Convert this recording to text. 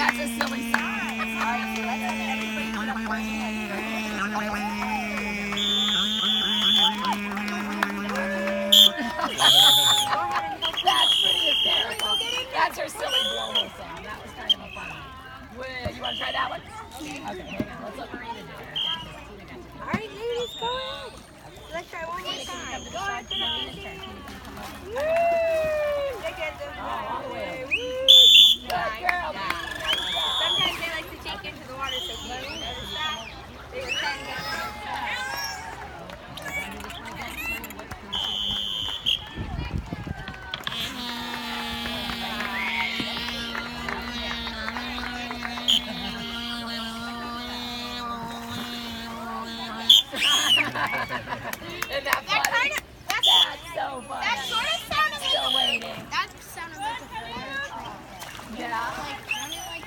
That's a silly sign. All right, so let's have everybody put up their hands. That's pretty hysterical. That's her silly blow sound. That was kind of a fun one. You want to try that one? Okay, hang on. Let's let Marina do it. All right, ladies, go ahead. Let's try one more time. Go ahead, put up your hands. Woo! Look at them. All the way. Woo! Good girl. Sometimes they like to take into the water, so you notice that? They were trying to Isn't that funny? That's so funny. That sort of sounded Still waiting. that sounded like a Yeah.